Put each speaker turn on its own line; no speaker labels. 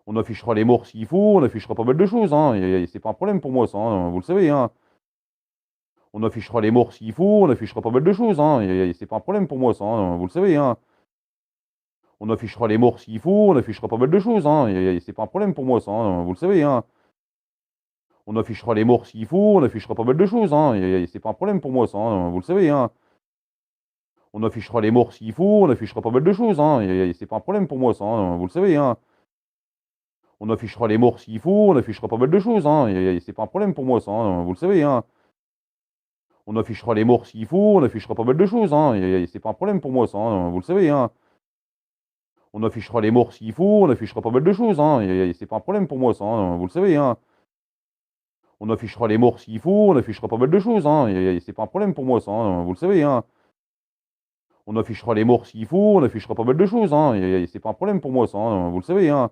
On affichera les morts s'il faut, on affichera pas mal de choses, hein, et c'est pas un problème pour moi ça, hein, vous le savez, hein. On affichera les morts s'il faut, on affichera pas mal de choses, hein, et c'est pas un problème pour moi ça, hein, vous le savez, hein. On affichera les morts s'il faut, on affichera pas mal de choses, hein, et c'est pas un problème pour moi ça, hein, vous le savez, hein. On affichera les morts s'il faut, on affichera pas mal de choses, hein, et c'est pas un problème pour moi ça, hein, vous le savez, hein. On affichera les morts s'il faut, on affichera pas mal de choses, hein, et c'est pas un problème pour moi ça, hein, vous le savez, hein. On affichera les morts s'il faut, on affichera pas mal de choses, hein, et c'est pas un problème pour moi ça, hein, vous le savez, hein. On affichera les morts s'il faut, on affichera pas mal de choses, hein, et c'est pas un problème pour moi ça, hein, vous le savez, hein. On affichera les morts s'il faut, on affichera pas mal de choses, hein, et c'est pas un problème pour moi ça, hein, vous le savez, hein. On affichera les morts s'il faut, on affichera pas mal de choses, hein, et c'est pas un problème pour moi ça, hein, vous le savez, hein. On affichera les morts s'il faut, on affichera pas mal de choses, hein, et c'est pas un problème pour moi ça, hein, vous le savez, hein.